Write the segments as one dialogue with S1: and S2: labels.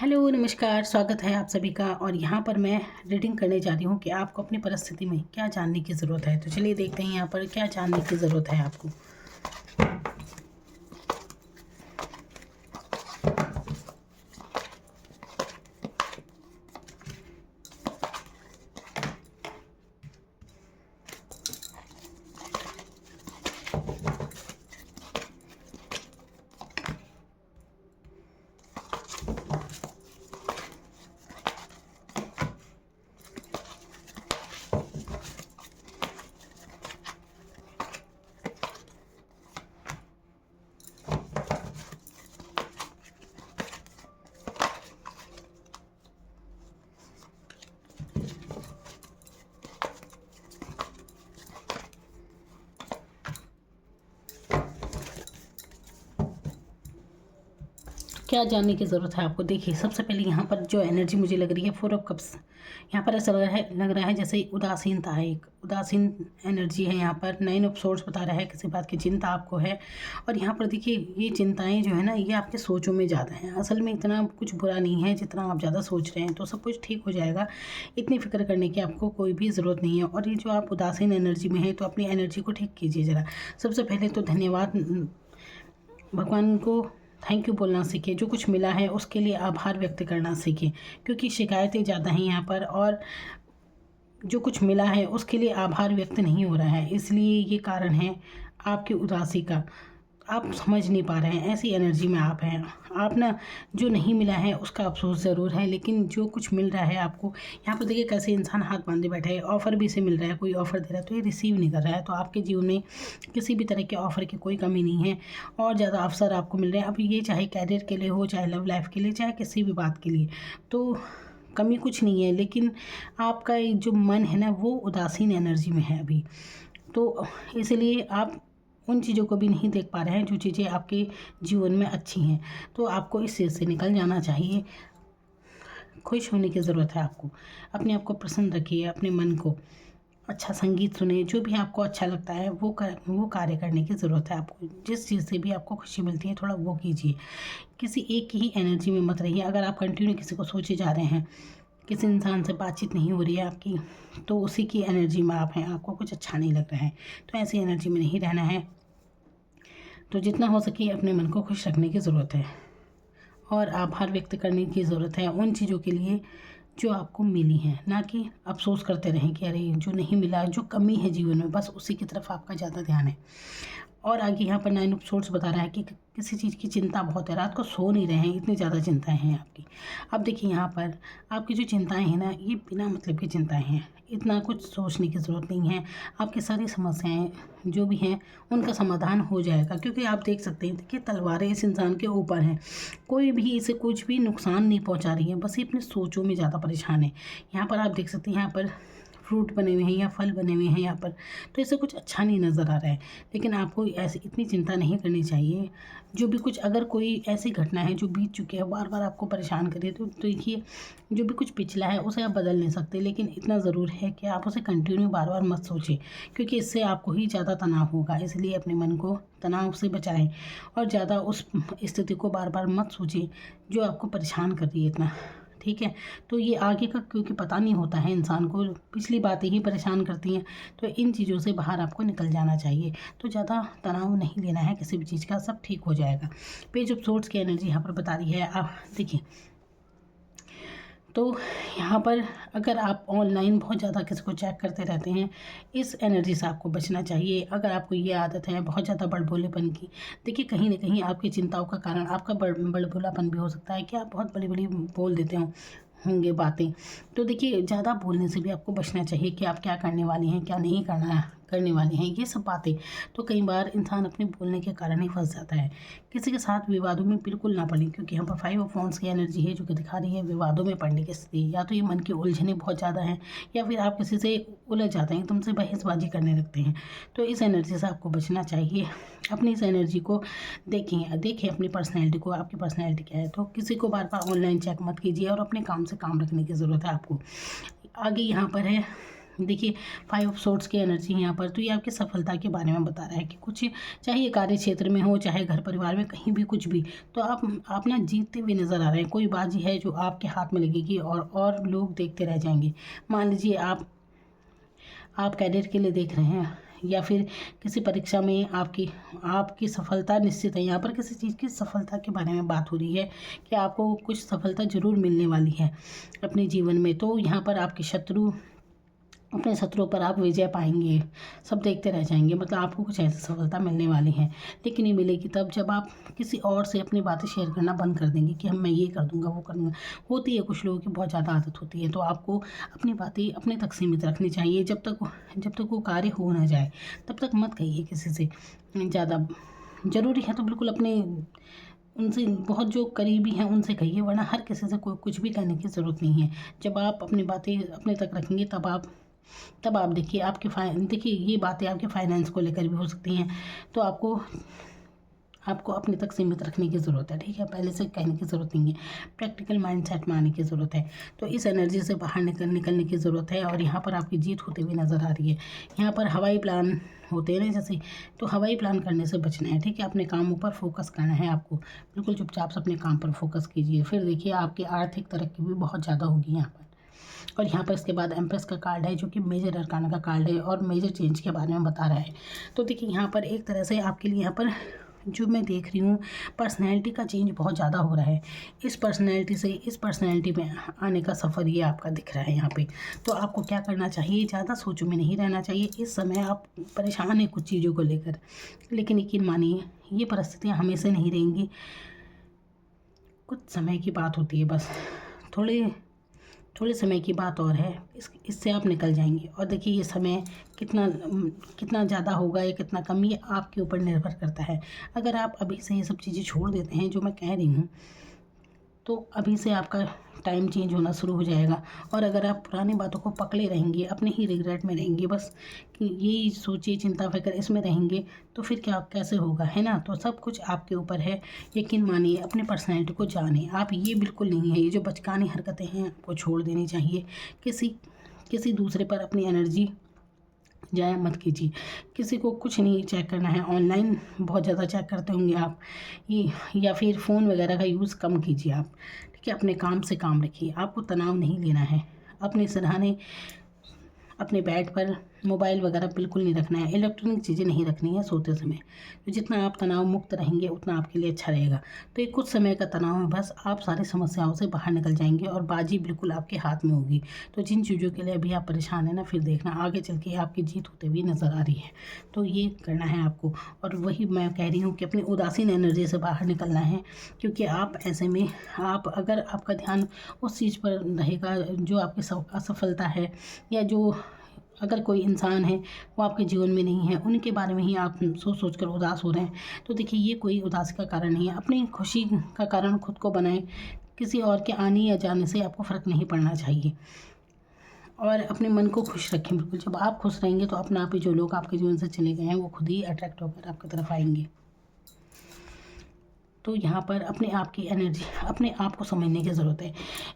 S1: Hello, नमस्कार, स्वागत है आप सभी का। और यहाँ पर मैं रीडिंग करने जा रही हूँ कि आपको अपनी परिस्थिति में क्या जानने की ज़रूरत है। तो चलिए देखते हैं यहाँ पर क्या जानने की ज़रूरत है आपको। क्या जानने की ज़रूरत है आपको। देखिए, सबसे पहले यहाँ पर जो एनर्जी मुझे लग रही है, 4 ऑफ कप्स। यहाँ पर ऐसा लग रहा है जैसे उदासीनता है, एक उदासीन एनर्जी है। यहाँ पर 9 ऑफ सोर्ड्स बता रहा है किसी बात की चिंता आपको है। और यहाँ पर देखिए, ये चिंताएं जो है ना, ये आपके सोचों में ज़्यादा हैं। असल में इतना कुछ बुरा नहीं है जितना आप ज़्यादा सोच रहे हैं। तो सब कुछ ठीक हो जाएगा, इतनी फिक्र करने की आपको कोई भी ज़रूरत नहीं है। और ये जो आप उदासीन एनर्जी में है, तो अपनी एनर्जी को ठीक कीजिए ज़रा। सबसे पहले तो धन्यवाद, भगवान को थैंक यू बोलना सीखें। जो कुछ मिला है उसके लिए आभार व्यक्त करना सीखें, क्योंकि शिकायतें ज़्यादा हैं यहाँ पर। और जो कुछ मिला है उसके लिए आभार व्यक्त नहीं हो रहा है, इसलिए ये कारण है आपकी उदासी का। आप समझ नहीं पा रहे हैं, ऐसी एनर्जी में आप हैं। आप ना, जो नहीं मिला है उसका अफसोस ज़रूर है, लेकिन जो कुछ मिल रहा है आपको, यहाँ पर देखिए कैसे इंसान हाथ बांधे बैठा है। ऑफ़र भी इसे मिल रहा है, कोई ऑफ़र दे रहा है तो ये रिसीव नहीं कर रहा है। तो आपके जीवन में किसी भी तरह के ऑफ़र की कोई कमी नहीं है, और ज़्यादा अवसर आपको मिल रहे हैं। अब ये चाहे कैरियर के लिए हो, चाहे लव लाइफ के लिए, चाहे किसी भी बात के लिए, तो कमी कुछ नहीं है। लेकिन आपका ये जो मन है ना, वो उदासीन एनर्जी में है अभी। तो इसलिए आप उन चीज़ों को भी नहीं देख पा रहे हैं जो चीज़ें आपके जीवन में अच्छी हैं। तो आपको इस चीज़ से निकल जाना चाहिए। खुश होने की ज़रूरत है आपको। अपने आप को प्रसन्न रखिए, अपने मन को। अच्छा संगीत सुने, जो भी आपको अच्छा लगता है वो कार्य करने की ज़रूरत है आपको। जिस चीज़ से भी आपको खुशी मिलती है, थोड़ा वो कीजिए। किसी एक ही एनर्जी में मत रहिए। अगर आप कंटिन्यू किसी को सोचे जा रहे हैं, किसी इंसान से बातचीत नहीं हो रही है आपकी, तो उसी की एनर्जी में आप हैं, आपको कुछ अच्छा नहीं लग रहा है। तो ऐसी एनर्जी में नहीं रहना है। तो जितना हो सके अपने मन को खुश रखने की ज़रूरत है, और आभार व्यक्त करने की ज़रूरत है उन चीज़ों के लिए जो आपको मिली हैं, ना कि अफ़सोस करते रहें कि अरे जो नहीं मिला, जो कमी है जीवन में, बस उसी की तरफ आपका ज़्यादा ध्यान है। और आगे यहाँ पर 9 ऑफ सोर्ड्स बता रहा है कि किसी चीज़ की चिंता बहुत है, रात को सो नहीं रहे हैं, इतनी ज़्यादा चिंताएं हैं आपकी। अब देखिए यहाँ पर आपकी जो चिंताएं हैं ना, ये बिना मतलब की चिंताएं हैं, इतना कुछ सोचने की ज़रूरत नहीं है। आपकी सारी समस्याएं जो भी हैं उनका समाधान हो जाएगा, क्योंकि आप देख सकते हैं, देखिए तलवारें इस इंसान के ऊपर हैं। कोई भी इसे कुछ भी नुकसान नहीं पहुंचा रही है, बस ये अपने सोचों में ज़्यादा परेशान है। यहाँ पर आप देख सकते हैं, यहाँ पर फ्रूट बने हुए हैं या फल बने हुए हैं यहाँ पर, तो इसे कुछ अच्छा नहीं नज़र आ रहा है। लेकिन आपको ऐसी इतनी चिंता नहीं करनी चाहिए। जो भी कुछ, अगर कोई ऐसी घटना है जो बीत चुकी है, बार बार आपको परेशान करे, तो देखिए जो भी कुछ पिछला है उसे आप बदल नहीं सकते, लेकिन इतना ज़रूर है कि आप उसे कंटिन्यू बार बार मत सोचें, क्योंकि इससे आपको ही ज़्यादा तनाव होगा। इसलिए अपने मन को तनाव से बचाएं, और ज़्यादा उस स्थिति को बार बार मत सोचें जो आपको परेशान कर रही है इतना। ठीक है, तो ये आगे का क्योंकि पता नहीं होता है इंसान को, पिछली बातें ही परेशान करती हैं। तो इन चीज़ों से बाहर आपको निकल जाना चाहिए। तो ज़्यादा तनाव नहीं लेना है किसी भी चीज़ का, सब ठीक हो जाएगा। पेज ऑफ सोर्ड्स की एनर्जी यहाँ पर बता रही है। आप देखिए, तो यहाँ पर अगर आप ऑनलाइन बहुत ज़्यादा किसी को चेक करते रहते हैं, इस एनर्जी से आपको बचना चाहिए। अगर आपको ये आदत है बहुत ज़्यादा बड़बोलेपन की, देखिए कहीं ना कहीं आपकी चिंताओं का कारण आपका बड़बोलापन भी हो सकता है कि आप बहुत बड़ी बड़ी बोल देते होंगे बातें। तो देखिए, ज़्यादा बोलने से भी आपको बचना चाहिए कि आप क्या करने वाली हैं, क्या नहीं करने वाली हैं, ये सब बातें। तो कई बार इंसान अपने बोलने के कारण ही फंस जाता है। किसी के साथ विवादों में बिल्कुल ना पड़े, क्योंकि यहाँ पर 5 ऑफ वांड्स की एनर्जी है जो कि दिखा रही है विवादों में पड़ने की स्थिति। या तो ये मन की उलझने बहुत ज़्यादा हैं, या फिर आप किसी से उलझ जाते हैं, तुमसे बहसबाजी करने लगते हैं। तो इस एनर्जी से आपको बचना चाहिए। अपनी इस एनर्जी को देखिए अपनी पर्सनैलिटी को, आपकी पर्सनैलिटी क्या है। तो किसी को बार बार ऑनलाइन चेक मत कीजिए, और अपने काम से काम रखने की ज़रूरत है आपको। आगे यहाँ पर है देखिए 5 ऑफ सोर्ड्स की एनर्जी है यहाँ पर, तो ये आपकी सफलता के बारे में बता रहा है कि कुछ चाहे ये कार्य क्षेत्र में हो, चाहे घर परिवार में, कहीं भी कुछ भी, तो आप ना जीतते हुए नज़र आ रहे हैं। कोई बाजी है जो आपके हाथ में लगेगी और लोग देखते रह जाएंगे। मान लीजिए आप कैरियर के लिए देख रहे हैं या फिर किसी परीक्षा में आपकी सफलता निश्चित है। यहाँ पर किसी चीज़ की सफलता के बारे में बात हो रही है कि आपको कुछ सफलता ज़रूर मिलने वाली है अपने जीवन में। तो यहाँ पर अपने शत्रुओं पर आप विजय पाएंगे, सब देखते रह जाएंगे। मतलब आपको कुछ ऐसी सफलता मिलने वाली है, लेकिन ये मिलेगी तब जब आप किसी और से अपनी बातें शेयर करना बंद कर देंगे कि मैं ये कर दूंगा, वो कर दूंगा। होती है कुछ लोगों की बहुत ज़्यादा आदत होती है, तो आपको अपनी बातें अपने तक सीमित रखनी चाहिए। जब तक वो कार्य हो ना जाए तब तक मत कहिए किसी से ज़्यादा। ज़रूरी है तो बिल्कुल अपने उनसे बहुत जो करीबी हैं उनसे कहिए, वरना हर किसी से कोई कुछ भी कहने की ज़रूरत नहीं है। जब आप अपनी बातें अपने तक रखेंगे तब आप देखिए देखिए ये बातें आपके फाइनेंस को लेकर भी हो सकती हैं, तो आपको अपने तक सीमित रखने की ज़रूरत है, ठीक है। पहले से कहने की ज़रूरत नहीं है, प्रैक्टिकल माइंडसेट में आने की ज़रूरत है। तो इस एनर्जी से बाहर निकलने की ज़रूरत है, और यहाँ पर आपकी जीत होते हुए नज़र आ रही है। यहाँ पर हवाई प्लान होते हैं ना जैसे, तो हवाई प्लान करने से बचना है, ठीक है। अपने कामों पर फोकस करना है आपको, बिल्कुल चुपचाप से अपने काम पर फोकस कीजिए। फिर देखिए आपकी आर्थिक तरक्की भी बहुत ज़्यादा होगी यहाँ पर। और यहाँ पर इसके बाद एम्प्रेस का कार्ड है जो कि मेजर अरकाना का कार्ड है और मेजर चेंज के बारे में बता रहा है। तो देखिए यहाँ पर एक तरह से आपके लिए यहाँ पर जो मैं देख रही हूँ पर्सनैलिटी का चेंज बहुत ज़्यादा हो रहा है। इस पर्सनैलिटी से इस पर्सनैलिटी में आने का सफ़र ये आपका दिख रहा है यहाँ पे। तो आपको क्या करना चाहिए, ज़्यादा सोचों में नहीं रहना चाहिए। इस समय आप परेशान हैं कुछ चीज़ों को लेकर, लेकिन यकीन मानिए ये परिस्थितियाँ हमेशा नहीं रहेंगी, कुछ समय की बात होती है बस। थोड़े समय की बात और है, इससे आप निकल जाएंगे। और देखिए ये समय कितना ज़्यादा होगा या कितना कम, ये आपके ऊपर निर्भर करता है। अगर आप अभी से ये सब चीज़ें छोड़ देते हैं जो मैं कह रही हूँ, तो अभी से आपका टाइम चेंज होना शुरू हो जाएगा। और अगर आप पुरानी बातों को पकड़े रहेंगे, अपने ही रिग्रेट में रहेंगे, बस कि यही सोचिए, चिंता फिक्र इसमें रहेंगे, तो फिर कैसे होगा, है ना। तो सब कुछ आपके ऊपर है। यकीन मानिए, अपने पर्सनैलिटी को जाने आप। ये बिल्कुल नहीं है, ये जो बचकानी हरकतें हैं आपको छोड़ देनी चाहिए। किसी दूसरे पर अपनी एनर्जी जाया मत कीजिए। किसी को कुछ नहीं चेक करना है। ऑनलाइन बहुत ज़्यादा चेक करते होंगे आप, ये या फिर फ़ोन वगैरह का यूज़ कम कीजिए आप, ठीक है। अपने काम से काम रखिए, आपको तनाव नहीं लेना है। अपने सिरहाने अपने बेड पर मोबाइल वगैरह बिल्कुल नहीं रखना है, इलेक्ट्रॉनिक चीज़ें नहीं रखनी है सोते समय। तो जितना आप तनाव मुक्त रहेंगे उतना आपके लिए अच्छा रहेगा। तो ये कुछ समय का तनाव है, बस आप सारी समस्याओं से बाहर निकल जाएंगे और बाजी बिल्कुल आपके हाथ में होगी। तो जिन चीज़ों के लिए अभी आप परेशान हैं ना, फिर देखना आगे चल के आपकी जीत होते हुए नज़र आ रही है। तो ये करना है आपको। और वही मैं कह रही हूँ कि अपनी उदासीन एनर्जी से बाहर निकलना है, क्योंकि आप ऐसे में अगर आपका ध्यान उस चीज़ पर रहेगा जो आपकी असफलता है, या जो अगर कोई इंसान है वो आपके जीवन में नहीं है, उनके बारे में ही आप सोच कर उदास हो रहे हैं, तो देखिए ये कोई उदासी का कारण नहीं है। अपनी खुशी का कारण खुद को बनाएं, किसी और के आने या जाने से आपको फ़र्क नहीं पड़ना चाहिए। और अपने मन को खुश रखें बिल्कुल। जब आप खुश रहेंगे तो अपने आप ही जो लोग आपके जीवन से चले गए हैं वो खुद ही अट्रैक्ट होकर आपकी तरफ आएंगे। तो यहाँ पर अपने आप की एनर्जी, अपने आप को समझने की ज़रूरत है।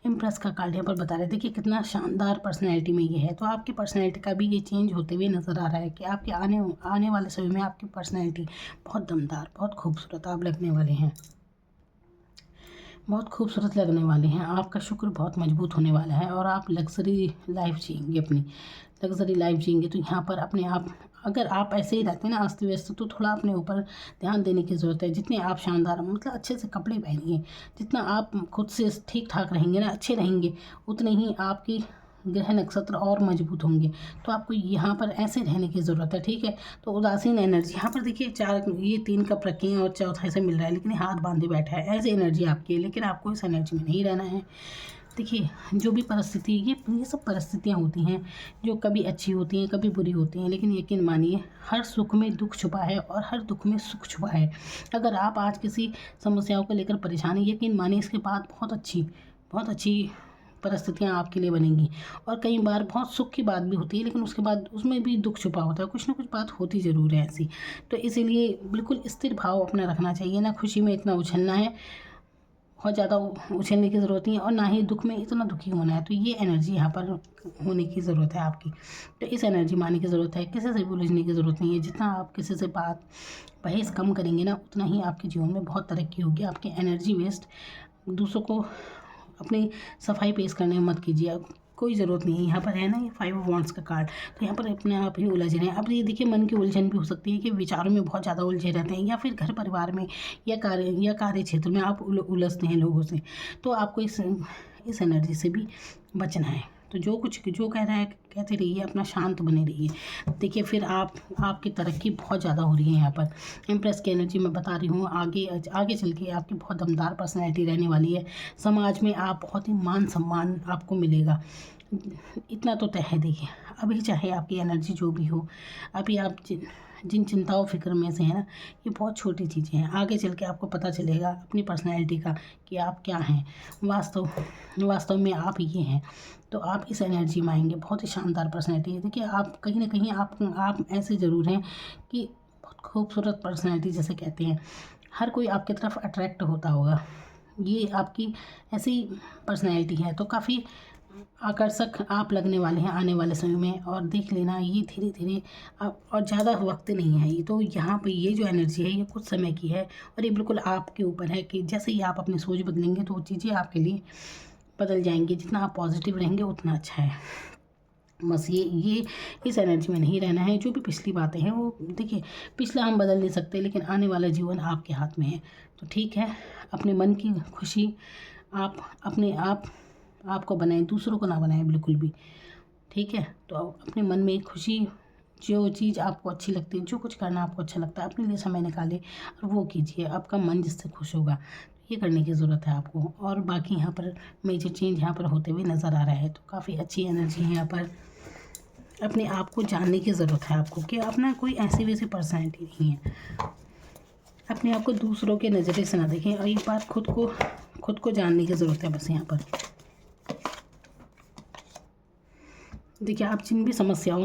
S1: इम्प्रेस का कार्ड यहाँ पर बता रहे थे कि कितना शानदार पर्सनैलिटी में ये है। तो आपकी पर्सनैलिटी का भी ये चेंज होते हुए नज़र आ रहा है कि आपके आने वाले समय में आपकी पर्सनैलिटी बहुत दमदार, बहुत खूबसूरत आप लगने वाले हैं, बहुत खूबसूरत लगने वाले हैं। आपका शुक्र बहुत मजबूत होने वाला है और आप लग्जरी लाइफ जिएंगे, अपनी लग्जरी लाइफ जिएंगे। तो यहाँ पर अपने आप, अगर आप ऐसे ही रहते हैं ना अस्त व्यस्त, तो थोड़ा अपने ऊपर ध्यान देने की ज़रूरत है। जितने आप शानदार, मतलब अच्छे से कपड़े पहनिए, जितना आप खुद से ठीक ठाक रहेंगे ना, अच्छे रहेंगे, उतने ही आपकी ग्रह नक्षत्र और मजबूत होंगे। तो आपको यहाँ पर ऐसे रहने की ज़रूरत है, ठीक है। तो उदासीन एनर्जी यहाँ पर देखिए, ये 3 कप रखे हैं और चौथा ऐसे मिल रहा है, लेकिन हाथ बांधे बैठा है, ऐसी एनर्जी आपकी है। लेकिन आपको इस एनर्जी में नहीं रहना है। देखिए जो भी परिस्थिति, ये सब परिस्थितियाँ होती हैं जो कभी अच्छी होती हैं, कभी बुरी होती हैं, लेकिन यकीन मानिए हर सुख में दुख छुपा है और हर दुख में सुख छुपा है। अगर आप आज किसी समस्याओं को लेकर परेशान हैं, यकीन मानिए इसके बाद बहुत अच्छी परिस्थितियाँ आपके लिए बनेंगी। और कई बार बहुत सुख की बात भी होती है, लेकिन उसके बाद उसमें भी दुख छुपा होता है, कुछ ना कुछ बात होती ज़रूर है ऐसी। तो इसीलिए बिल्कुल स्थिर भाव अपना रखना चाहिए ना, खुशी में इतना उछलना है, बहुत ज़्यादा उछलने की ज़रूरत नहीं है और ना ही दुख में इतना दुखी होना है। तो ये एनर्जी यहाँ पर होने की ज़रूरत है आपकी। तो इस एनर्जी में आने की ज़रूरत है। किसी से भी उलझने की ज़रूरत नहीं है। जितना आप किसी से बात बहस कम करेंगे ना, उतना ही आपके जीवन में बहुत तरक्की होगी। आपकी एनर्जी वेस्ट दूसरों को अपनी सफाई पेश करने में मत कीजिए। कोई ज़रूरत नहीं है। यहाँ पर है ना ये 5 ऑफ वांड्स का कार्ड, तो यहाँ पर अपने आप ही उलझ रहे हैं। अब ये देखिए, मन की उलझन भी हो सकती है कि विचारों में बहुत ज़्यादा उलझे रहते हैं, या फिर घर परिवार में या कार्य क्षेत्र में आप उलझते हैं लोगों से। तो आपको इस एनर्जी से भी बचना है। तो जो कह रहा है कहते रहिए, अपना शांत बने रहिए। देखिए फिर आपकी तरक्की बहुत ज़्यादा हो रही है। यहाँ पर एम्प्रेस की एनर्जी मैं बता रही हूँ, आगे चल के आपकी बहुत दमदार पर्सनैलिटी रहने वाली है। समाज में आप बहुत ही मान सम्मान आपको मिलेगा, इतना तो तय है। देखिए अभी चाहे आपकी एनर्जी जो भी हो, अभी आप जिन चिंताओं फिक्र में से है ना, ये बहुत छोटी चीज़ें हैं। आगे चल के आपको पता चलेगा अपनी पर्सनैलिटी का कि आप क्या हैं वास्तव में। आप ये हैं, तो आप इस एनर्जी में आएंगे। बहुत ही शानदार पर्सनैलिटी है। देखिए आप कहीं ना कहीं आप ऐसे ज़रूर हैं कि बहुत खूबसूरत पर्सनैलिटी जैसे कहते हैं, हर कोई आपकी तरफ अट्रैक्ट होता होगा। ये आपकी ऐसी पर्सनैलिटी है, तो काफ़ी आकर्षक आप लगने वाले हैं आने वाले समय में। और देख लेना ये धीरे धीरे और ज़्यादा वक्त नहीं है। ये तो यहाँ पे ये जो एनर्जी है ये कुछ समय की है, और ये बिल्कुल आपके ऊपर है कि जैसे ही आप अपनी सोच बदलेंगे तो वो चीज़ें आपके लिए बदल जाएंगी। जितना आप पॉजिटिव रहेंगे उतना अच्छा है। बस ये इस एनर्जी में नहीं रहना है। जो भी पिछली बातें हैं वो देखिए, पिछला हम बदल नहीं सकते, लेकिन आने वाला जीवन आपके हाथ में है। तो ठीक है, अपने मन की खुशी आप अपने आपको बनाएं, दूसरों को ना बनाएं बिल्कुल भी। ठीक है, तो अपने मन में खुशी, जो चीज़ आपको अच्छी लगती है, जो कुछ करना आपको अच्छा लगता है, अपने लिए समय निकालें और वो कीजिए। आपका मन जिससे खुश होगा, ये करने की ज़रूरत है आपको। और बाकी यहाँ पर मेजर चेंज यहाँ पर होते हुए नज़र आ रहा है, तो काफ़ी अच्छी एनर्जी है यहाँ पर। अपने आप को जानने की ज़रूरत है आपको कि अपना कोई ऐसी वैसी पर्सनैलिटी नहीं है। अपने आप को दूसरों के नज़रिए से ना देखें, और एक बार खुद को जानने की ज़रूरत है बस। यहाँ पर देखिए, आप जिन भी समस्याओं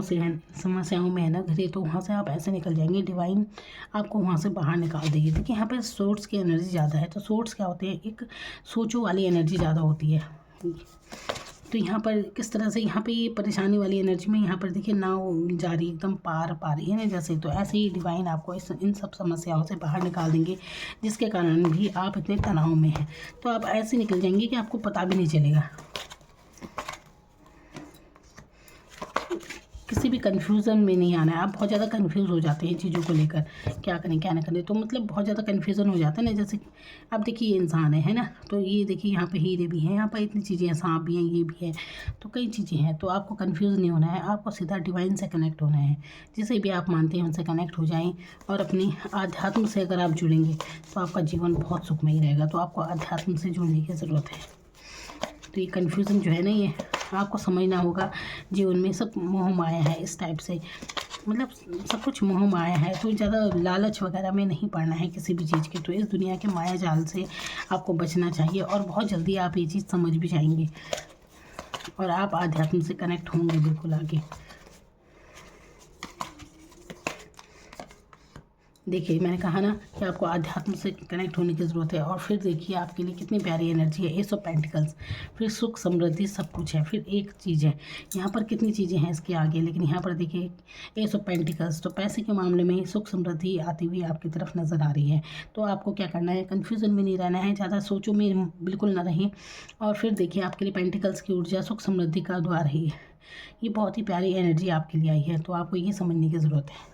S1: में है ना घिरे, तो वहाँ से आप ऐसे निकल जाएंगे, डिवाइन आपको वहाँ से बाहर निकाल देगी। देखिए यहाँ पे सोर्स की एनर्जी ज़्यादा है। तो सोर्स क्या होते हैं, एक सोचो वाली एनर्जी ज़्यादा होती है। तो यहाँ पर किस तरह से यहाँ पे ये परेशानी वाली एनर्जी में यहाँ पर देखिए नाव जा रही एकदम पार पा रही है ना जैसे, तो ऐसे ही डिवाइन आपको इन सब समस्याओं से बाहर निकाल देंगे, जिसके कारण भी आप इतने तनाव में हैं। तो आप ऐसे निकल जाएंगे कि आपको पता भी नहीं चलेगा। किसी भी कन्फ्यूज़न में नहीं आना है। आप बहुत ज़्यादा कन्फ्यूज़ हो जाते हैं चीज़ों को लेकर, क्या करें क्या ना करें, तो मतलब बहुत ज़्यादा कन्फ्यूज़न हो जाता है ना। जैसे अब देखिए ये इंसान है ना, तो ये देखिए यहाँ पे हीरे भी हैं, यहाँ पर इतनी चीज़ें हैं, सांप भी हैं, ये भी है, तो कई चीज़ें हैं। तो आपको कन्फ्यूज़ नहीं होना है, आपको सीधा डिवाइन से कनेक्ट होना है। जिसे भी आप मानते हैं उनसे कनेक्ट हो जाएँ, और अपनी आध्यात्म से अगर आप जुड़ेंगे तो आपका जीवन बहुत सुखमय रहेगा। तो आपको आध्यात्म से जुड़ने की ज़रूरत है। तो ये कन्फ्यूज़न जो है ना, ये आपको समझना होगा। जीवन में सब मोह माया है इस टाइप से, मतलब सब कुछ मोह माया है। तो ज़्यादा लालच वगैरह में नहीं पड़ना है किसी भी चीज़ के। तो इस दुनिया के माया जाल से आपको बचना चाहिए, और बहुत जल्दी आप ये चीज़ समझ भी जाएंगे, और आप आध्यात्म से कनेक्ट होंगे बिल्कुल आगे। देखिए मैंने कहा ना कि आपको आध्यात्म से कनेक्ट होने की ज़रूरत है। और फिर देखिए आपके लिए कितनी प्यारी एनर्जी है, एस ऑफ पेंटिकल्स, फिर सुख समृद्धि सब कुछ है। फिर एक चीज़ है यहाँ पर, कितनी चीज़ें हैं इसके आगे, लेकिन यहाँ पर देखिए एस ऑफ पेंटिकल्स, तो पैसे के मामले में सुख समृद्धि आती हुई आपकी तरफ नज़र आ रही है। तो आपको क्या करना है, कन्फ्यूज़न में नहीं रहना है, ज़्यादा सोचो में बिल्कुल ना रहें। और फिर देखिए आपके लिए पेंटिकल्स की ऊर्जा सुख समृद्धि का द्वार है। ये बहुत ही प्यारी एनर्जी आपके लिए आई है, तो आपको ये समझने की ज़रूरत है।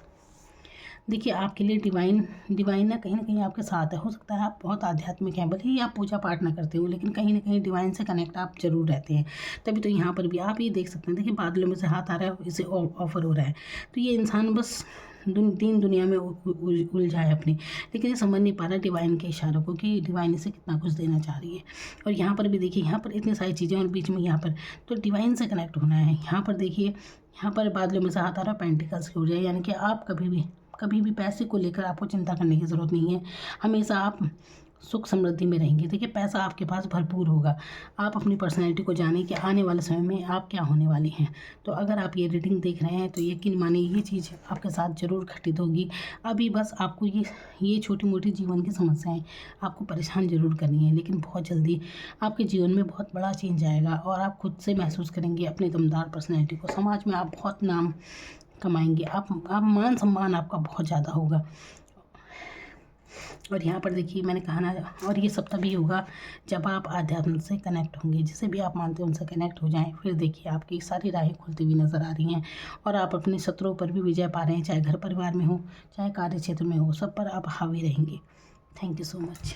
S1: देखिए आपके लिए डिवाइन ना कहीं आपके साथ है। हो सकता है आप बहुत आध्यात्मिक हैं, भले ही आप पूजा पाठ ना करते हो, लेकिन कहीं ना कहीं डिवाइन से कनेक्ट आप जरूर रहते हैं। तभी तो यहाँ पर भी आप ये देख सकते हैं, देखिए बादलों में से हाथ आ रहा है, इसे ऑफर हो रहा है। तो ये इंसान बस तीन दुनिया में उलझा है अपनी, लेकिन ये समझ नहीं पा रहा डिवाइन के इशारों को कि डिवाइन इसे कितना कुछ देना चाह रही है। और यहाँ पर भी देखिए, यहाँ पर इतनी सारी चीज़ें, और बीच में यहाँ पर तो डिवाइन से कनेक्ट होना है। यहाँ पर देखिए, यहाँ पर बादलों में से हाथ आ रहा है, पेंटिकल्स की ऊर्जा, यानी कि आप कभी भी पैसे को लेकर आपको चिंता करने की ज़रूरत नहीं है। हमेशा आप सुख समृद्धि में रहेंगे। देखिए पैसा आपके पास भरपूर होगा। आप अपनी पर्सनैलिटी को जानें कि आने वाले समय में आप क्या होने वाली हैं। तो अगर आप ये रीडिंग देख रहे हैं तो यकीन मानिए ये चीज़ आपके साथ ज़रूर घटित होगी। अभी बस आपको ये छोटी मोटी जीवन की समस्याएं आपको परेशान ज़रूर करनी है, लेकिन बहुत जल्दी आपके जीवन में बहुत बड़ा चेंज आएगा और आप खुद से महसूस करेंगे अपने दमदार पर्सनैलिटी को। समाज में आप बहुत नाम कमाएंगे। आप मान सम्मान आपका बहुत ज़्यादा होगा। और यहाँ पर देखिए मैंने कहा ना, और ये सब तभी होगा जब आप आध्यात्म से कनेक्ट होंगे। जिसे भी आप मानते हैं उनसे कनेक्ट हो जाएं, फिर देखिए आपकी सारी राहें खुलती हुई नज़र आ रही हैं और आप अपने शत्रुओं पर भी विजय पा रहे हैं, चाहे घर परिवार में हो, चाहे कार्य क्षेत्र में हो, सब पर आप हावी रहेंगे। Thank you so much.